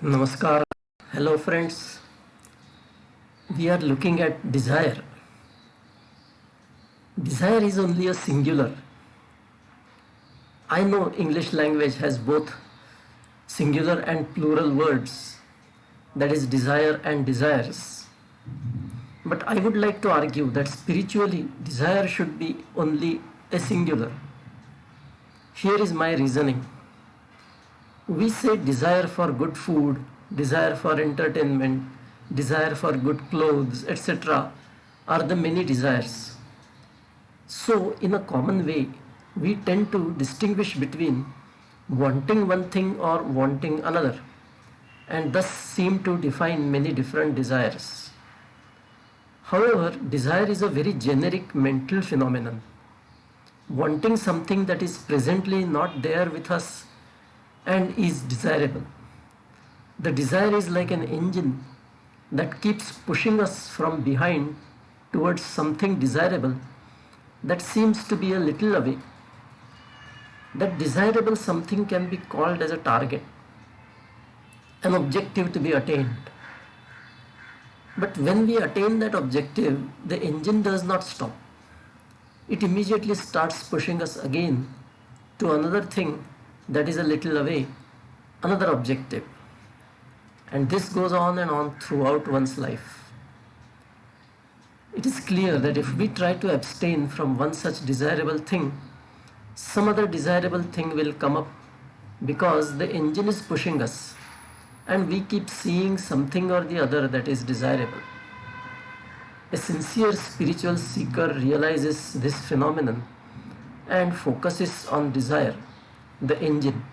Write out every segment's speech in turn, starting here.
Namaskar. Hello, friends. We are looking at desire. Desire is only a singular. I know English language has both singular and plural words, that is, desire and desires. But I would like to argue that spiritually, desire should be only a singular. Here is my reasoning. We say desire for good food, desire for entertainment, desire for good clothes, etc., are the many desires. So, in a common way, we tend to distinguish between wanting one thing or wanting another, and thus seem to define many different desires. However, desire is a very generic mental phenomenon. Wanting something that is presently not there with us and is desirable. The desire is like an engine that keeps pushing us from behind towards something desirable that seems to be a little away. That desirable something can be called as a target, an objective to be attained. But when we attain that objective, the engine does not stop. It immediately starts pushing us again to another thing that is a little away, another objective. And this goes on and on throughout one's life. It is clear that if we try to abstain from one such desirable thing, some other desirable thing will come up because the engine is pushing us and we keep seeing something or the other that is desirable. A sincere spiritual seeker realizes this phenomenon and focuses on desire, the engine,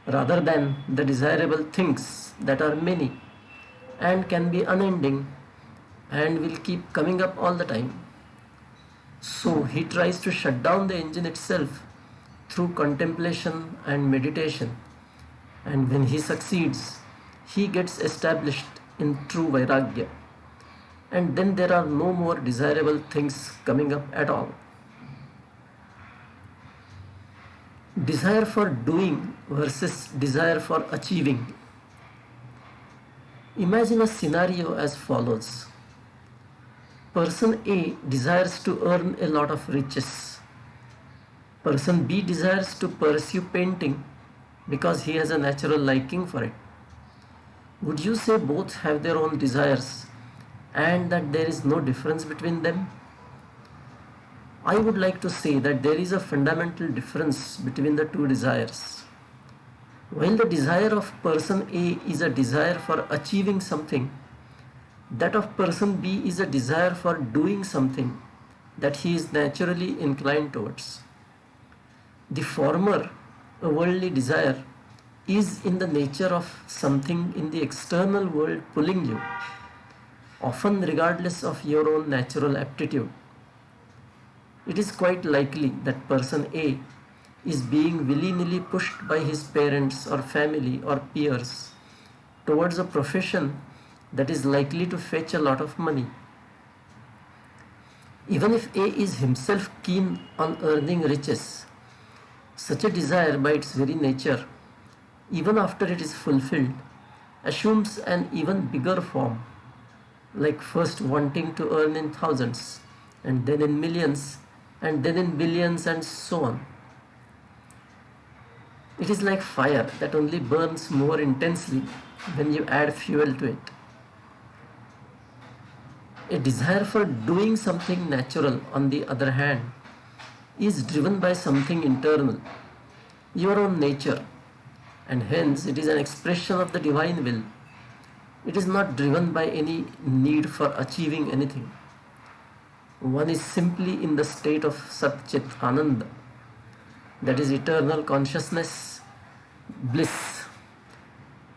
rather than the desirable things that are many and can be unending and will keep coming up all the time. So he tries to shut down the engine itself through contemplation and meditation, and when he succeeds, he gets established in true Vairagya, and then there are no more desirable things coming up at all. Desire for doing versus desire for achieving. Imagine a scenario as follows. Person A desires to earn a lot of riches. Person B desires to pursue painting because he has a natural liking for it. Would you say both have their own desires and that there is no difference between them? I would like to say that there is a fundamental difference between the two desires. While the desire of person A is a desire for achieving something, that of person B is a desire for doing something that he is naturally inclined towards. The former, a worldly desire, is in the nature of something in the external world pulling you, often regardless of your own natural aptitude. It is quite likely that person A is being willy-nilly pushed by his parents or family or peers towards a profession that is likely to fetch a lot of money. Even if A is himself keen on earning riches, such a desire by its very nature, even after it is fulfilled, assumes an even bigger form, like first wanting to earn in thousands, and then in millions, and then in billions, and so on. It is like fire that only burns more intensely when you add fuel to it. A desire for doing something natural, on the other hand, is driven by something internal, your own nature, and hence it is an expression of the divine will. It is not driven by any need for achieving anything. One is simply in the state of Sat Chit Ananda, that is eternal consciousness, bliss,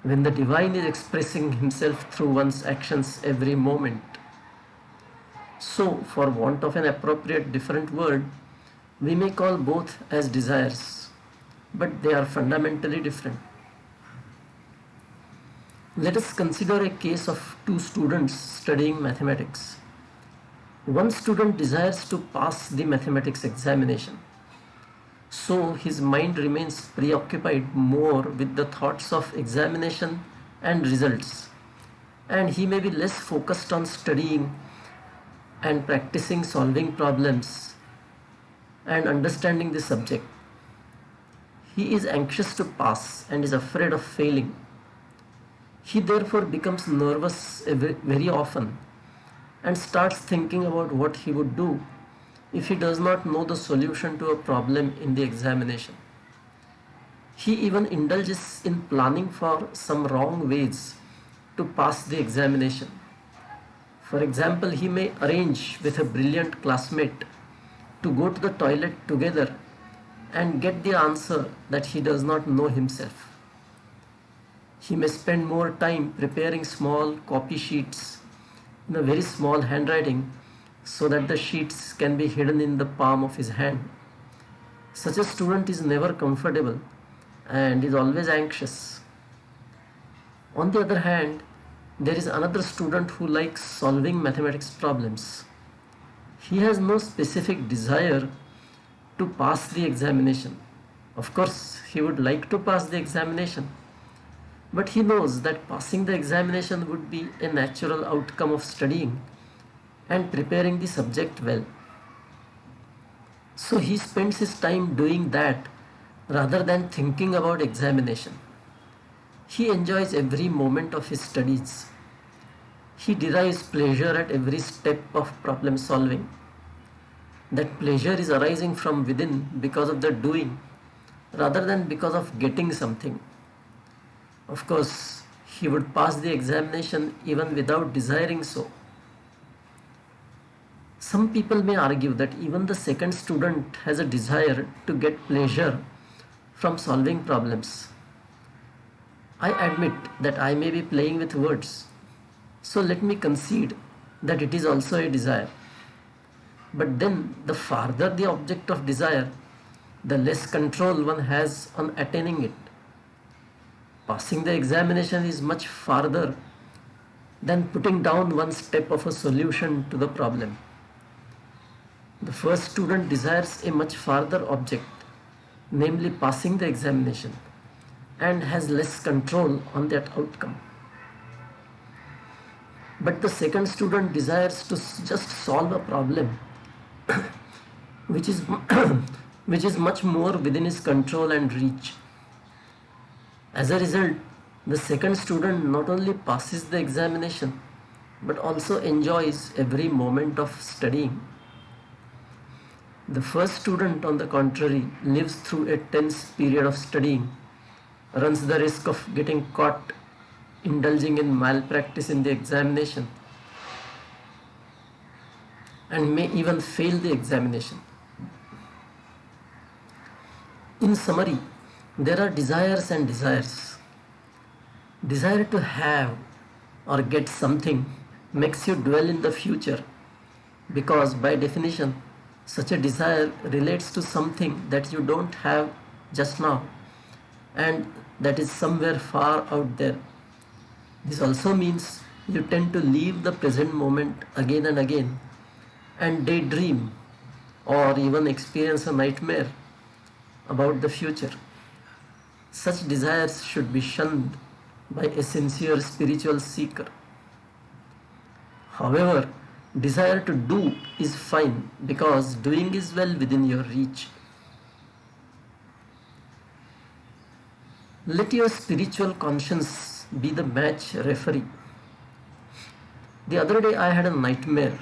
when the divine is expressing himself through one's actions every moment. So, for want of an appropriate different word, we may call both as desires, but they are fundamentally different. Let us consider a case of two students studying mathematics. One student desires to pass the mathematics examination, so his mind remains preoccupied more with the thoughts of examination and results, and he may be less focused on studying and practicing solving problems and understanding the subject. He is anxious to pass and is afraid of failing. He therefore becomes nervous very often and starts thinking about what he would do if he does not know the solution to a problem in the examination. He even indulges in planning for some wrong ways to pass the examination. For example, he may arrange with a brilliant classmate to go to the toilet together and get the answer that he does not know himself. He may spend more time preparing small copy sheets in a very small handwriting so that the sheets can be hidden in the palm of his hand. Such a student is never comfortable and is always anxious. On the other hand, there is another student who likes solving mathematics problems. He has no specific desire to pass the examination. Of course, he would like to pass the examination, but he knows that passing the examination would be a natural outcome of studying and preparing the subject well. So he spends his time doing that rather than thinking about examination. He enjoys every moment of his studies. He derives pleasure at every step of problem solving. That pleasure is arising from within because of the doing rather than because of getting something. Of course, he would pass the examination even without desiring so. Some people may argue that even the second student has a desire to get pleasure from solving problems. I admit that I may be playing with words, so let me concede that it is also a desire. But then, the farther the object of desire, the less control one has on attaining it. Passing the examination is much farther than putting down one step of a solution to the problem. The first student desires a much farther object, namely passing the examination, and has less control on that outcome. But the second student desires to just solve a problem which is which is much more within his control and reach. As a result, the second student not only passes the examination but also enjoys every moment of studying. The first student, on the contrary, lives through a tense period of studying, runs the risk of getting caught indulging in malpractice in the examination, and may even fail the examination. In summary, there are desires and desires. Desire to have or get something makes you dwell in the future because, by definition, such a desire relates to something that you don't have just now and that is somewhere far out there. This also means you tend to leave the present moment again and again and daydream or even experience a nightmare about the future. Such desires should be shunned by a sincere spiritual seeker. However, desire to do is fine because doing is well within your reach. Let your spiritual conscience be the match referee. The other day I had a nightmare.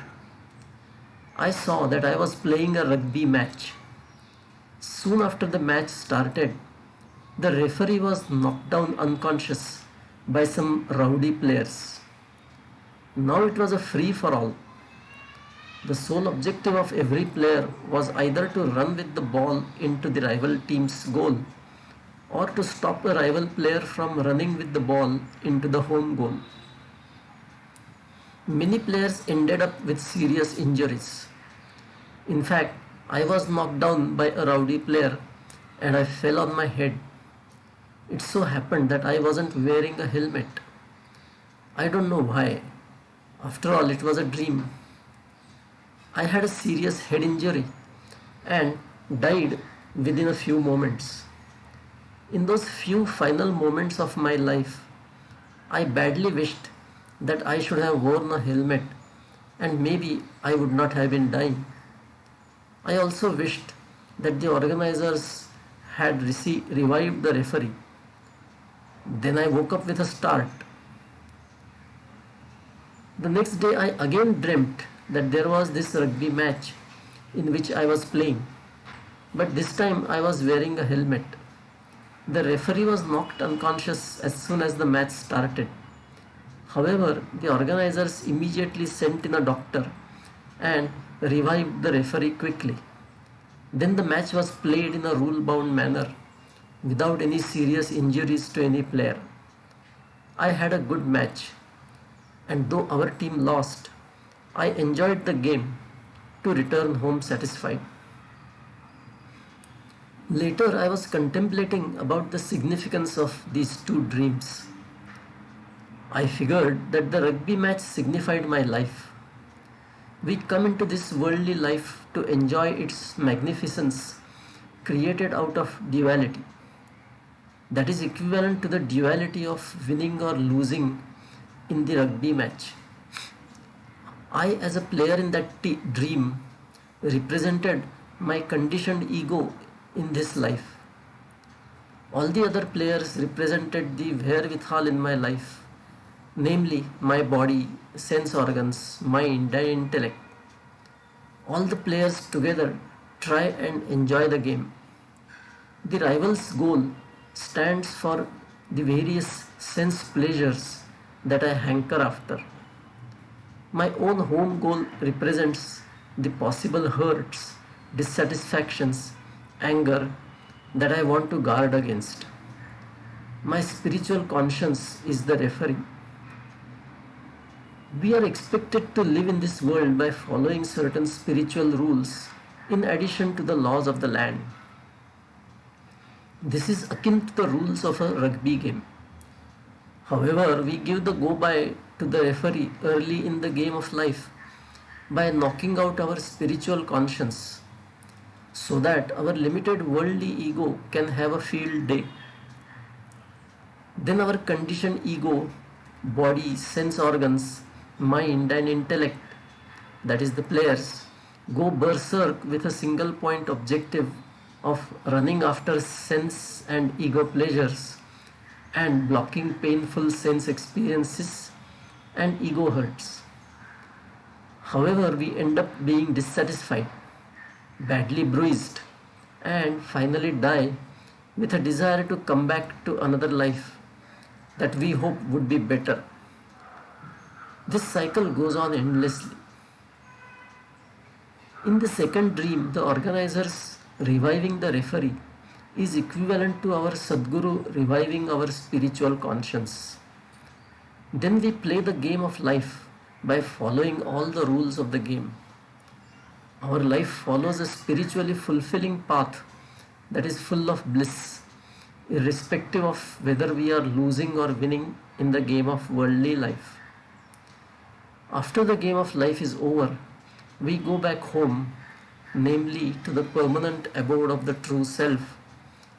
I saw that I was playing a rugby match. Soon after the match started, the referee was knocked down unconscious by some rowdy players. Now it was a free for all. The sole objective of every player was either to run with the ball into the rival team's goal or to stop a rival player from running with the ball into the home goal. Many players ended up with serious injuries. In fact, I was knocked down by a rowdy player and I fell on my head. It so happened that I wasn't wearing a helmet. I don't know why. After all, it was a dream. I had a serious head injury and died within a few moments. In those few final moments of my life, I badly wished that I should have worn a helmet and maybe I would not have been dying. I also wished that the organizers had revived the referee. Then I woke up with a start. The next day I again dreamt that there was this rugby match in which I was playing, but this time I was wearing a helmet. The referee was knocked unconscious as soon as the match started. However, the organizers immediately sent in a doctor and revived the referee quickly. Then the match was played in a rule bound manner without any serious injuries to any player. I had a good match, and though our team lost, I enjoyed the game to return home satisfied. Later, I was contemplating about the significance of these two dreams. I figured that the rugby match signified my life. We come into this worldly life to enjoy its magnificence created out of duality. That is equivalent to the duality of winning or losing in the rugby match. I, as a player in that dream, represented my conditioned ego in this life. All the other players represented the wherewithal in my life, namely my body, sense organs, mind, and intellect. All the players together try and enjoy the game. The rival's goal stands for the various sense pleasures that I hanker after. My own home goal represents the possible hurts, dissatisfactions, anger that I want to guard against. My spiritual conscience is the referee. We are expected to live in this world by following certain spiritual rules in addition to the laws of the land. This is akin to the rules of a rugby game. However, we give the go-by to the referee early in the game of life by knocking out our spiritual conscience so that our limited worldly ego can have a field day. Then our conditioned ego, body, sense organs, mind and intellect, that is the players, go berserk with a single point objective of running after sense and ego pleasures and blocking painful sense experiences and ego hurts. However, we end up being dissatisfied, badly bruised, and finally die with a desire to come back to another life that we hope would be better. This cycle goes on endlessly. In the second dream, the organizers reviving the referee is equivalent to our Sadguru reviving our spiritual conscience. Then we play the game of life by following all the rules of the game. Our life follows a spiritually fulfilling path that is full of bliss, irrespective of whether we are losing or winning in the game of worldly life. After the game of life is over, we go back home, namely to the permanent abode of the true self,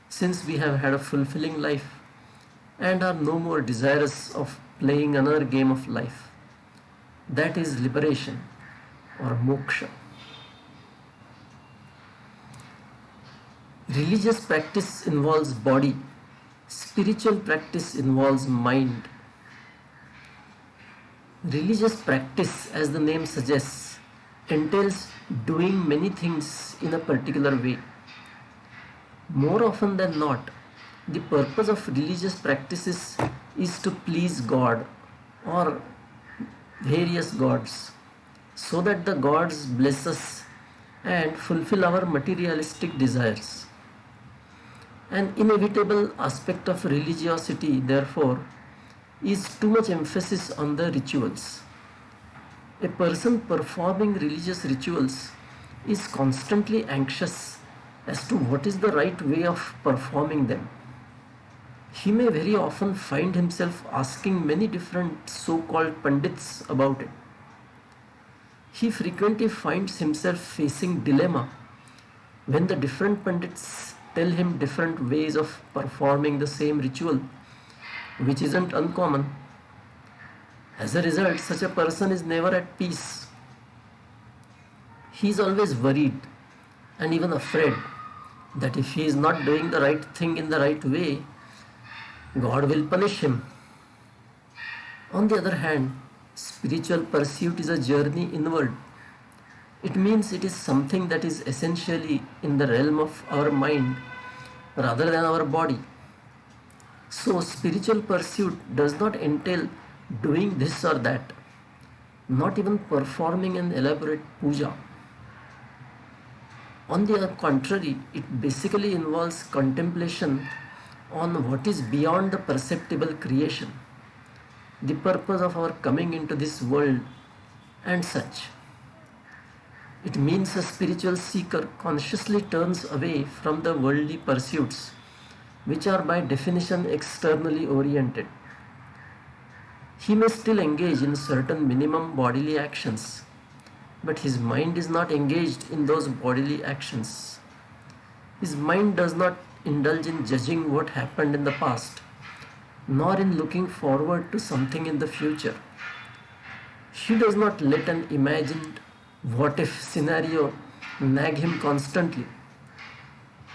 since we have had a fulfilling life and are no more desirous of playing another game of life. That is liberation or moksha. Religious practice involves body, spiritual practice involves mind. Religious practice, as the name suggests, entails doing many things in a particular way. More often than not, the purpose of religious practices is to please God or various gods, so that the gods bless us and fulfill our materialistic desires. An inevitable aspect of religiosity, therefore, is too much emphasis on the rituals. A person performing religious rituals is constantly anxious as to what is the right way of performing them. He may very often find himself asking many different so-called pandits about it. He frequently finds himself facing dilemma when the different pandits tell him different ways of performing the same ritual, which isn't uncommon As a result, such a person is never at peace. He is always worried and even afraid that if he is not doing the right thing in the right way, God will punish him. On the other hand, spiritual pursuit is a journey inward. It means it is something that is essentially in the realm of our mind rather than our body. So, spiritual pursuit does not entail doing this or that, not even performing an elaborate puja. On the contrary, it basically involves contemplation on what is beyond the perceptible creation, the purpose of our coming into this world, and such. It means a spiritual seeker consciously turns away from the worldly pursuits, which are by definition externally oriented. He may still engage in certain minimum bodily actions, but his mind is not engaged in those bodily actions. His mind does not indulge in judging what happened in the past, nor in looking forward to something in the future. He does not let an imagined what if scenario nag him constantly.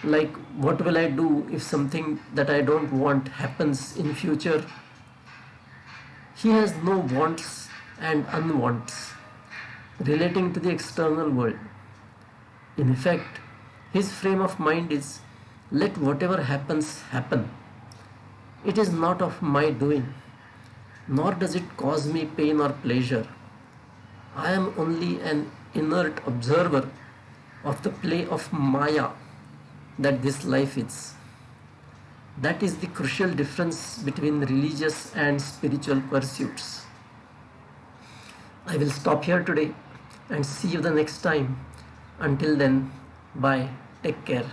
Like, what will I do if something that I don't want happens in future? He has no wants and unwants relating to the external world. In effect, his frame of mind is, let whatever happens happen. It is not of my doing, nor does it cause me pain or pleasure. I am only an inert observer of the play of Maya that this life is. That is the crucial difference between religious and spiritual pursuits. I will stop here today and see you the next time. Until then, bye. Take care.